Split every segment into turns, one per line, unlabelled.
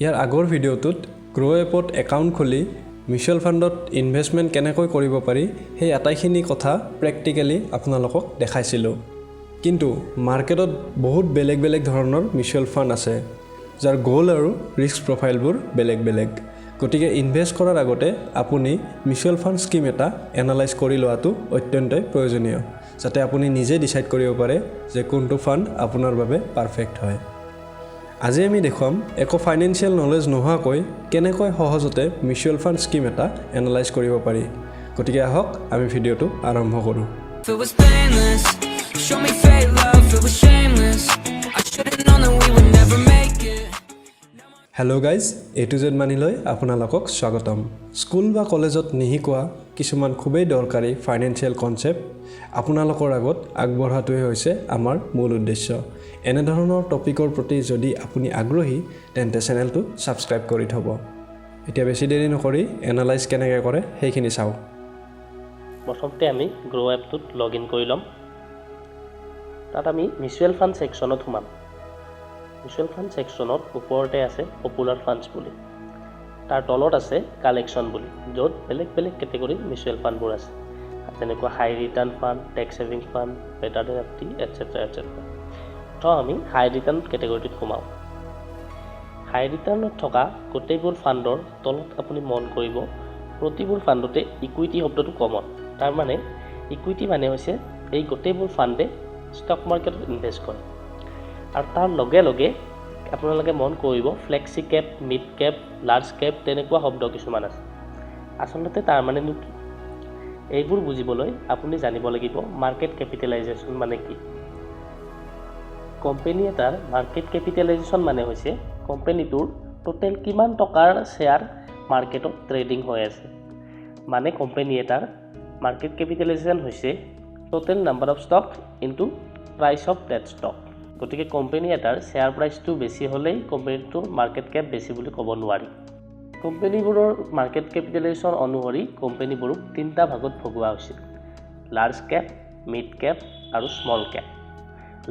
ইয়াৰ আগৰ ভিডিঅ'টোত গ্ৰ' এপত একাউণ্ট খুলি মিউচুৱেল ফাণ্ডত ইনভেষ্টমেণ্ট কেনেকৈ কৰিব পাৰি সেই আটাইখিনি কথা প্ৰেক্টিকেলি আপোনালোকক দেখাইছিলোঁ। কিন্তু মাৰ্কেটত বহুত বেলেগ বেলেগ ধৰণৰ মিউচুৱেল ফাণ্ড আছে যাৰ গ'ল আৰু ৰিস্ক প্ৰফাইলবোৰ বেলেগ বেলেগ। গতিকে ইনভেষ্ট কৰাৰ আগতে আপুনি মিউচুৱেল ফাণ্ড স্কিম এটা এনালাইজ কৰি লোৱাটো অত্যন্তই প্ৰয়োজনীয়, যাতে আপুনি নিজে ডিচাইড কৰিব পাৰে যে কোনটো ফাণ্ড আপোনাৰ বাবে পাৰফেক্ট হয়। আজি আমি দেখুৱাম একো ফাইনেন্সিয়েল নলেজ নোহোৱাকৈ কেনেকৈ সহজতে মিউচুৱেল ফাণ্ড স্কিম এটা এনালাইজ কৰিব পাৰি। গতিকে আহক আমি ভিডিঅ'টো আৰম্ভ কৰোঁ। Hello' guys, A to Z মানিলৈ আপোনালোকক স্বাগতম। স্কুল বা কলেজত নিশিকোৱা কিছুমান খুবেই দৰকাৰী ফাইনেন্সিয়েল কনচেপ্ট আপোনালোকৰ আগত আগবঢ়াটোৱে হৈছে আমাৰ মূল উদ্দেশ্য। এনেধৰণৰ টপিকৰ প্ৰতি যদি আপুনি আগ্ৰহী তেন্তে চেনেলটো ছাবস্ক্ৰাইব কৰি থ'ব। এতিয়া বেছি দেৰি নকৰি এনালাইজ কেনেকৈ কৰে সেইখিনি চাওঁ।
প্ৰথমতে আমি গ্ৰ' এপটোত লগ ইন কৰি ল'ম। তাত আমি মিউচুৱেল ফাণ্ড ছেকশ্যনত সোমাম। মিউচুৱেল ফাণ্ড ছেকশ্যনত ওপৰতে আছে পপুলাৰ ফাণ্ডছ বুলি, তাৰ তলত আছে কালেকশ্যন বুলি, য'ত বেলেগ বেলেগ কেটেগৰীৰ মিউচুৱেল ফাণ্ডবোৰ আছে, যেনেকুৱা high return fund, tax saving fund, better than FD, etcetera etcetera. তো আমি হাই ৰিটাৰ্ণ কেটেগৰীটোত সোমাওঁ। হাই ৰিটাৰ্ণত থকা গোটেইবোৰ ফাণ্ডৰ তলত আপুনি মন কৰিব প্ৰতিবোৰ ফাণ্ডতে ইকুইটি শব্দটো কমন। তাৰমানে ইকুইটি মানে হৈছে এই গোটেইবোৰ ফাণ্ডে ষ্টক মাৰ্কেটত ইনভেষ্ট কৰে। আৰু তাৰ লগে লগে আপোনালোকে মন কৰিব flexi cap, mid cap, large cap তেনেকুৱা শব্দ কিছুমান আছে। আচলতে তাৰ মানেনো কি? এইবোৰ বুজিবলৈ আপুনি জানিব লাগিব মাৰ্কেট কেপিটেলাইজেশ্যন মানে কি। কোম্পানী এটাৰ মাৰ্কেট কেপিটেলাইজেশ্যন মানে হৈছে কোম্পানীটোৰ টোটেল কিমান টকাৰ শ্বেয়াৰ মাৰ্কেটত ট্ৰেডিং হৈ আছে। মানে কোম্পানী এটাৰ মাৰ্কেট কেপিটেলাইজেশ্যন হৈছে total number of stock into price of that stock. গতিকে কোম্পানী এটাৰ শ্বেয়াৰ প্ৰাইচটো বেছি হ'লেই কোম্পানীটোৰ মাৰ্কেট কেপ বেছি বুলি ক'ব নোৱাৰি। কোম্পানীবোৰৰ মাৰ্কেট কেপিটেলাইজেশ্যন অনুসৰি কোম্পানীবোৰক তিনিটা ভাগত ভগোৱা হৈছিল: লাৰ্জ কেপ, মিড কেপ আৰু স্মল কেপ।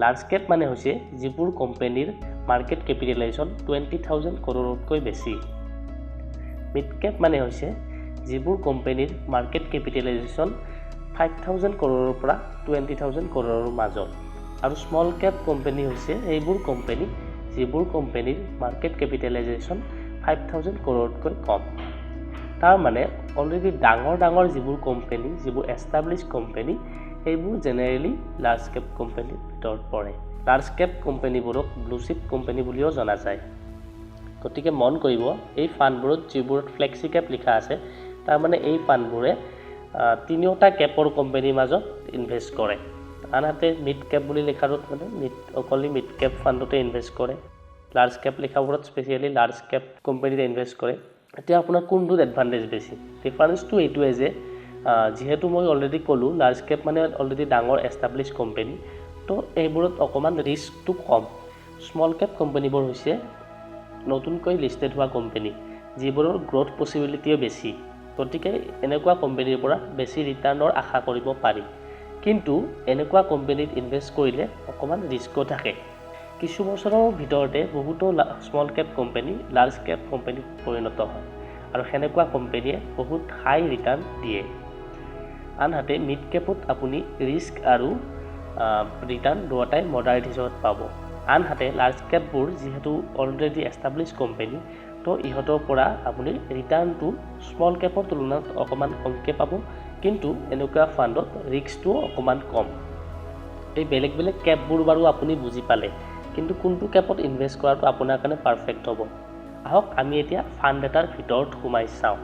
লাৰ্জ কেপ মানে হৈছে যিবোৰ কোম্পানীৰ মাৰ্কেট কেপিটেলাইজেশ্যন 20,000 কৰোৰতকৈ বেছি। মিড কেপ মানে হৈছে যিবোৰ কোম্পানীৰ মাৰ্কেট কেপিটেলাইজেশ্যন 5,000 কৰোৰৰ পৰা 20,000 কৰোৰৰ মাজত। আৰু স্মল কেপ কোম্পানী হৈছে এইবোৰ কোম্পানী যিবোৰ কোম্পানীৰ মাৰ্কেট কেপিটেলাইজেশ্যন 5,000 কৰোৰতকৈ কম। তাৰ মানে অলৰেডি ডাঙৰ যিবোৰ কোম্পানী, যিবোৰ এষ্টাব্লিছ কোম্পানী, সেইবোৰ জেনেৰেলি লাৰ্জ কেপ কোম্পানীৰ ভিতৰত পৰে। লাৰ্জ কেপ কোম্পানীবোৰক ব্লু চিপ কোম্পানী বুলিও জনা যায়। গতিকে মন কৰিব এই ফাণ্ডবোৰত যিবোৰত ফ্লেক্সি কেপ লিখা আছে, তাৰমানে এই ফাণ্ডবোৰে তিনিওটা কেপৰ কোম্পানীৰ মাজত ইনভেষ্ট কৰে। আনহাতে মিড কেপ বুলি লিখাটোত মানে অকলি মিড কেপ ফাণ্ডতে ইনভেষ্ট কৰে। লাৰ্জ কেপ লিখাবোৰত স্পেচিয়েলি লাৰ্জ কেপ কোম্পানীতে ইনভেষ্ট কৰে। এতিয়া আপোনাৰ কোনটোত এডভান্টেজ বেছি? ডিফাৰেঞ্চটো এইটোৱে যে যিহেতু মই অলৰেডি ক'লোঁ লাৰ্জ কেপ মানে অলৰেডি ডাঙৰ এষ্টাব্লিছ কোম্পানী, তো এইবোৰত অকণমান ৰিস্কটো কম। স্মল কেপ কোম্পানীবোৰ হৈছে নতুনকৈ লিষ্টেড হোৱা কোম্পানী, যিবোৰৰ গ্ৰ'থ পচিবিলিটিও বেছি। গতিকে এনেকুৱা কোম্পানীৰ পৰা বেছি ৰিটাৰ্ণৰ আশা কৰিব পাৰি। কিন্তু এনেকুৱা কোম্পানীত ইনভেষ্ট কৰিলে অকণমান ৰিস্কো থাকে। কিছু বছৰৰ ভিতৰতে বহুতো small cap company large cap কোম্পানীত পৰিণত হয়, আৰু সেনেকুৱা কোম্পানীয়ে বহুত হাই ৰিটাৰ্ণ দিয়ে। আনহাতে মিড কেপত আপুনি ৰিস্ক আৰু ৰিটাৰ্ণ দুয়োটাই মডাৰেট হিচাপত পাব। আনহাতে লাৰ্জ কেপবোৰ যিহেতু অলৰেডি এষ্টাব্লিছ কোম্পানী, তো ইহঁতৰ পৰা আপুনি ৰিটাৰ্ণটো স্মল কেপৰ তুলনাত অকণমান কমকৈ পাব। কিন্তু এনেকুৱা ফাণ্ডত ৰিস্কটো অকণমান কম। এই বেলেগ বেলেগ কেপবোৰ বাৰু আপুনি বুজি পালে, কিন্তু কোনটো কেপত ইনভেষ্ট কৰাটো আপোনাৰ কাৰণে পাৰফেক্ট হ'ব। আহক আমি এতিয়া ফাণ্ড এটাৰ ভিতৰত সোমাই চাওঁ।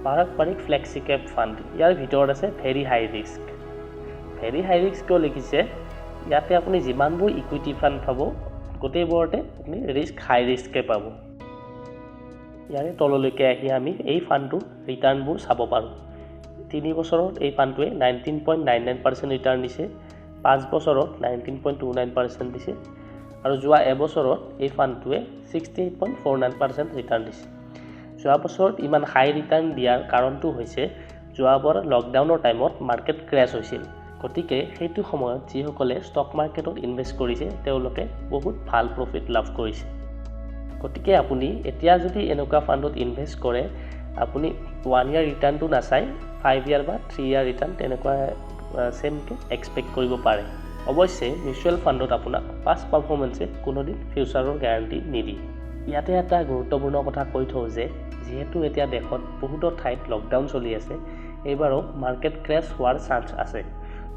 পাৰস্পৰিক ফ্লেক্সি কেপ ফাণ্ড, ইয়াৰ ভিতৰত আছে ভেৰি হাই ৰিস্ক। ভেৰি হাই ৰিস্ক কিয় লিখিছে? ইয়াতে আপুনি যিমানবোৰ ইকুইটি ফাণ্ড পাব গোটেইবোৰতে আপুনি ৰিস্ক হাই ৰিস্কে পাব। ইয়াৰে তললৈকে আহি আমি এই ফাণ্ডটোৰ ৰিটাৰ্ণবোৰ চাব পাৰোঁ। 3 বছৰত এই ফাণ্ডটোৱে 19.99% ৰিটাৰ্ণ দিছে, 5 বছৰত 19.29% দিছে, আৰু যোৱা এবছৰত এই ফাণ্ডটোৱে 68.49% ৰিটাৰ্ণ দিছে। যোৱা বছৰত ইমান হাই ৰিটাৰ্ণ দিয়াৰ কাৰণটো হৈছে যোৱাবাৰ লকডাউনৰ টাইমত মাৰ্কেট ক্ৰেছ হৈছিল। গতিকে সেইটো সময়ত যিসকলে ষ্টক মাৰ্কেটত ইনভেষ্ট কৰিছে তেওঁলোকে বহুত ভাল প্ৰফিট লাভ কৰিছে। গতিকে আপুনি এতিয়া যদি এনেকুৱা ফাণ্ডত ইনভেষ্ট কৰে আপুনি 1 ইয়াৰ ৰিটাৰ্ণটো নাচাই 5 ইয়াৰ বা 3 ইয়াৰ ৰিটাৰ্ণ তেনেকুৱা সেমকে এক্সপেক্ট কৰিব পাৰে অৱশ্যে মিউচুৱেল ফাণ্ডত আপোনাক পাষ্ট পাৰফৰ্মেন্সে কোনোদিন ফিউচাৰৰ গ্যাৰান্টি নিদিয়ে ইয়াতে এটা গুৰুত্বপূৰ্ণ কথা কৈ থওঁ যে যেহেতু এতিয়া দেশত বহুতো ঠাইত লকডাউন চলি আছে এইবাৰো মাৰ্কেট ক্ৰেছ হোৱাৰ চান্স আছে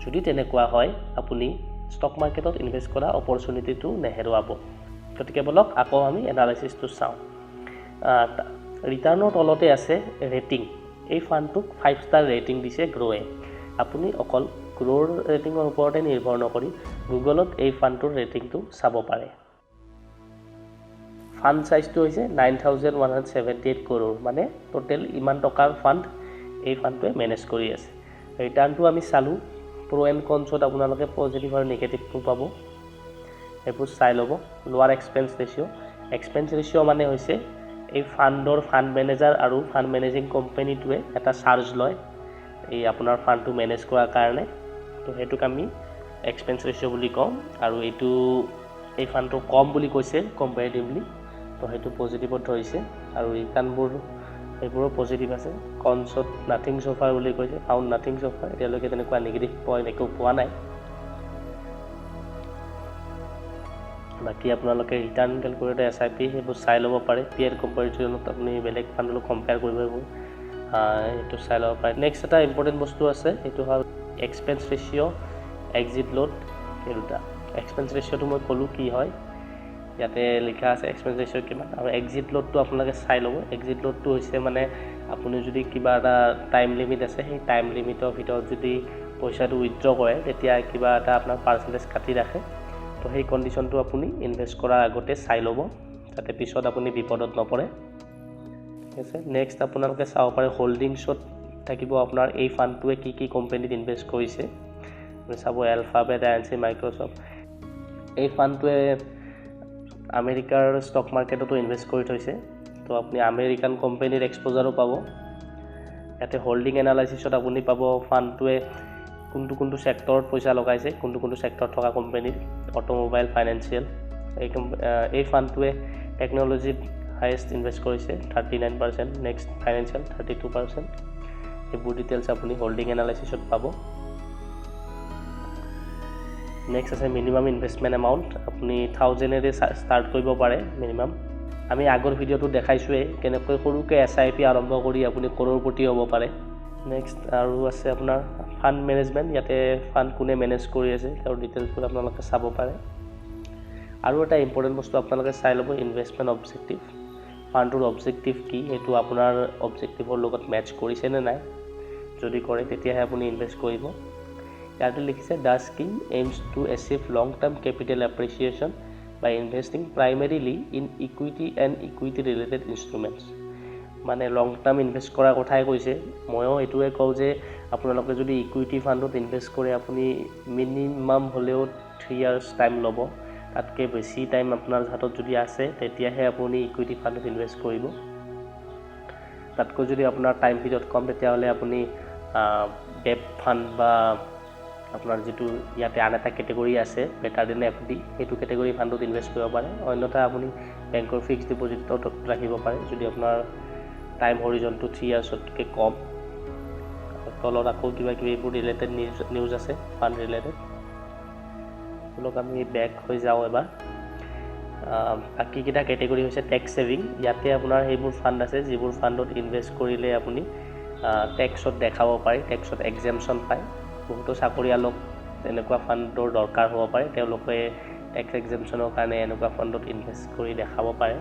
যদি তেনেকুৱা হয় আপুনি ষ্টক মাৰ্কেটত ইনভেষ্ট কৰা অপৰচুনিটিটো নেহেৰুৱাব গতিকে বলক আকৌ আমি এনালাইসিসটো চাওঁ ৰিটাৰ্ণৰ তলতে আছে ৰেটিং এই ফাণ্ডটোক 5 ষ্টাৰ ৰেটিং দিছে গ্ৰোৱে আপুনি অকল গ্ৰোৰ ৰেটিঙৰ ওপৰতে নিৰ্ভৰ নকৰি গুগলত এই ফাণ্ডটোৰ ৰেটিংটো চাব পাৰে ফাণ্ড সাইজটো হৈছে 9178 crore মানে টোটেল ইমান টকাৰ ফাণ্ড এই ফাণ্ডটোৱে মেনেজ কৰি আছে ৰিটাৰ্ণটো আমি চালো প্ৰ এণ্ড কনছত আপোনালোকে পজিটিভ আৰু নেগেটিভটো পাব এইবোৰ চাই ল'ব লোৱাৰ এক্সপেন্স ৰেচিঅ' মানে হৈছে এই ফাণ্ডৰ ফাণ্ড মেনেজাৰ আৰু ফাণ্ড মেনেজিং কোম্পানীটোৱে এটা চাৰ্জ লয় এই আপোনাৰ ফাণ্ডটো মেনেজ কৰাৰ কাৰণে তো হেতুক আমি এক্সপেন্স ৰেচিঅ' বুলি কওঁ আৰু এইটো এই ফাণ্ডটো কম বুলি কৈছে কম্পেৰেটিভলি তো হেতু পজিটিভত ধৰিছে আৰু ৰিটাৰ্ণবোৰ এইবোৰো পজিটিভ আছে কনছত নাথিং সোফাৰ বুলি কৈছে ফাউণ্ড নাথিং সোফাৰ এতিয়ালৈকে তেনেকুৱা নেগেটিভ পইণ্ট একো পোৱা নাই বাকি আপোনালোকে ৰিটাৰ্ণ ক্যালকুলেটৰ SIP সেইবোৰ চাই ল'ব পাৰে পিয়াৰ কম্পেৰিজনত আপুনি বেলেগ ফাণ্ডলৈ কম্পেয়াৰ কৰিব এইবোৰ এইটো চাই ল'ব পাৰে নেক্সট এটা ইম্পৰ্টেণ্ট বস্তু আছে এইটো হ'ল এক্সপেন্স ৰেচিঅ' এক্সিট লোড এই দুটা এক্সপেন্স ৰেচিঅ'টো মই ক'লোঁ কি হয় ইয়াতে লিখা আছে এক্সপেন্স ৰেচিঅ' কিমান আৰু এক্সিট লোডটো আপোনালোকে চাই ল'ব এক্সিট লোডটো হৈছে মানে আপুনি যদি কিবা এটা টাইম লিমিট আছে সেই টাইম লিমিটৰ ভিতৰত যদি পইচাটো উইথড্ৰ কৰে তেতিয়া কিবা এটা আপোনাৰ পাৰ্চেন্টেজ কাটি ৰাখে তো সেই কন্ডিশনটো আপুনি ইনভেস্ট কৰাৰ আগতে চাই ল'ব যাতে পিছত আপুনি বিপদত নপৰে ঠিক আছে নেক্সট আপোনালোকে চাব পাৰে হোল্ডিংছত থাকিব আপোনাৰ এই ফাণ্ডটোৱে কি কোম্পানীত ইনভেস্ট কৰিছে আপুনি চাব এলফাবেট ANC মাইক্ৰ'ছফ্ট এই ফাণ্ডটোৱে আমেৰিকাৰ ষ্টক মাৰ্কেটতো ইনভেস্ট কৰি থৈছে তো আপুনি আমেৰিকান কোম্পানীৰ এক্সপ'জাৰো পাব ইয়াতে হোল্ডিং এনালাইসিছত আপুনি পাব ফাণ্ডটোৱে কোনটো সেক্টৰত পইচা লগাইছে কোনটো সেক্টৰত থকা কোম্পানীৰ অটোমোবাইল ফাইনেন্সিয়েল এই ফাণ্ডটোৱে টেকনলজিত হাইয়েষ্ট ইনভেস্ট কৰিছে 39% নেক্সট ফাইনেন্সিয়েল 32% এইবোৰ ডিটেইলছ আপুনি হোল্ডিং এনালাইসিছত পাব নেক্সট আছে মিনিমাম ইনভেষ্টমেণ্ট এমাউণ্ট আপুনি 1000 এৰে ষ্টাৰ্ট কৰিব পাৰে মিনিমাম আমি আগৰ ভিডিঅ'টো দেখাইছোৱে কেনেকৈ সৰুকৈ SIP আৰম্ভ কৰি আপুনি কৰৰপতি হ'ব পাৰে নেক্সট আৰু আছে আপোনাৰ ফাণ্ড মেনেজমেণ্ট ইয়াতে ফাণ্ড কোনে মেনেজ কৰি আছে আৰু ডিটেইলছবোৰ আপোনালোকে চাব পাৰে আৰু এটা ইম্পৰ্টেণ্ট বস্তু আপোনালোকে চাই ল'ব ইনভেষ্টমেণ্ট অবজেক্টিভ ফাণ্ডটোৰ অবজেক্টিভ কি এইটো আপোনাৰ অবজেক্টিভৰ লগত মেচ কৰিছে নে নাই যদি কৰে তেতিয়াহে আপুনি ইনভেষ্ট কৰিব ইয়াতে লিখিছে the scheme aims to achieve long term capital appreciation by investing primarily in equity and equity related instruments মানে লং টাৰ্ম ইনভেষ্ট কৰাৰ কথাই কৈছে ময়ো এইটোৱে কওঁ যে আপোনালোকে যদি ইকুইটি ফাণ্ডত ইনভেষ্ট কৰে আপুনি মিনিমাম হ'লেও 3 ইয়াৰ্ছ টাইম ল'ব তাতকৈ বেছি টাইম আপোনাৰ হাতত যদি আছে তেতিয়াহে আপুনি ইকুইটি ফাণ্ডত ইনভেষ্ট কৰিব তাতকৈ যদি আপোনাৰ টাইম পিৰিয়ড কম তেতিয়াহ'লে আপুনি ডেপ ফাণ্ড বা আপোনাৰ যিটো ইয়াতে আন এটা কেটেগৰী আছে বেটাৰ দেন FD সেইটো কেটেগৰী ফাণ্ডত ইনভেষ্ট কৰিব পাৰে অন্যথা আপুনি বেংকৰ ফিক্সড ডিপজিটত ৰাখিব পাৰে যদি আপোনাৰ টাইম হৰিজনটো 3 ইয়াৰ্ছতকৈ কম তলত আকৌ কিবা এইবোৰ ৰিলেটেড নিউজ আছে ফাণ্ড ৰিলেটেড বলক আমি বেক হৈ যাওঁ এবাৰ বাকীকেইটা কেটেগৰী হৈছে টেক্স ছেভিং ইয়াতে আপোনাৰ সেইবোৰ ফাণ্ড আছে যিবোৰ ফাণ্ডত ইনভেষ্ট কৰিলে আপুনি টেক্সত দেখাব পাৰে টেক্সত এক্সেমশ্যন পায় বহুতো চাকৰিয়ালক এনেকুৱা ফাণ্ডৰ দৰকাৰ হ'ব পাৰে তেওঁলোকে টেক্স এক্সেমশ্যনৰ কাৰণে এনেকুৱা ফাণ্ডত ইনভেষ্ট কৰি দেখাব পাৰে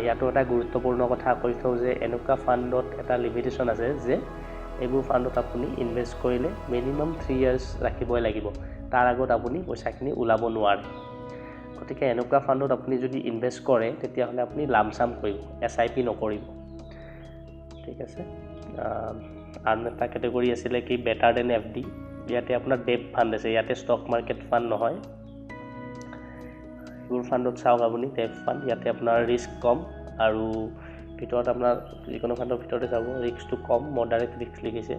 ইয়াতো এটা গুৰুত্বপূৰ্ণ কথা কৈ থওঁ যে এনেকুৱা ফাণ্ডত এটা লিমিটেশ্যন আছে যে এইবোৰ ফাণ্ডত আপুনি ইনভেষ্ট কৰিলে মিনিমাম 3 ইয়াৰ্ছ ৰাখিবই লাগিব তাৰ আগত আপুনি পইচাখিনি ওলাব নোৱাৰে গতিকে এনেকুৱা ফাণ্ডত আপুনি যদি ইনভেষ্ট কৰে তেতিয়াহ'লে আপুনি লামচাম কৰিব SIP নকৰিব ঠিক আছে আন এটা কেটেগৰী আছিলে কি বেটাৰ দেন FD ইয়াতে আপোনাৰ ডেপ ফাণ্ড আছে ইয়াতে ষ্টক মাৰ্কেট ফাণ্ড নহয় এইবোৰ ফাণ্ডত চাওক আপুনি ডেপ ফাণ্ড ইয়াতে আপোনাৰ ৰিস্ক কম আৰু ভিতৰত আপোনাৰ যিকোনো ফাণ্ডৰ ভিতৰতে চাব ৰিস্কটো কম মডাৰেট ৰিস্ক লিখিছে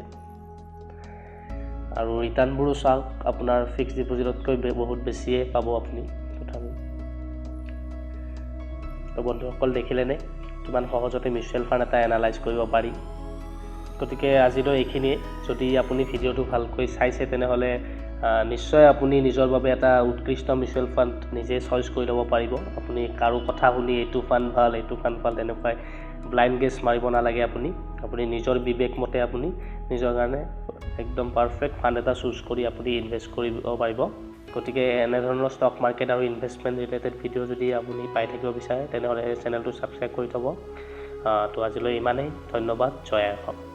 আৰু ৰিটাৰ্ণবোৰো চাওক আপোনাৰ ফিক্সড ডিপজিটতকৈ বহুত বেছিয়ে পাব আপুনি তথাপি তো বন্ধুসকল দেখিলেনে কিমান সহজতে মিউচুৱেল ফাণ্ড এটা এনালাইজ কৰিব পাৰি। গতিকে আজিলৈ এইখিনিয়ে। যদি আপুনি ভিডিঅ'টো ভালকৈ চাইছে তেনেহ'লে নিশ্চয় আপুনি নিজৰ বাবে এটা উৎকৃষ্ট মিউচুৱেল ফাণ্ড নিজে চইচ কৰি ল'ব পাৰিব। আপুনি কাৰো কথা শুনি এইটো ফাণ্ড ভাল তেনেকুৱাই ব্লাইণ্ড গেছ মাৰিব নালাগে। আপুনি নিজৰ বিবেক মতে আপুনি নিজৰ কাৰণে একদম পাৰফেক্ট ফাণ্ড এটা চুজ কৰি আপুনি ইনভেষ্ট কৰিব পাৰিব। গতিকে এনেধৰণৰ ষ্টক মাৰ্কেট আৰু ইনভেষ্টমেণ্ট ৰিলেটেড ভিডিঅ' যদি আপুনি পাই থাকিব বিচাৰে তেনেহ'লে চেনেলটো ছাবস্ক্ৰাইব কৰি থ'ব। তো আজিলৈ ইমানেই। ধন্যবাদ। জয় আই অসম।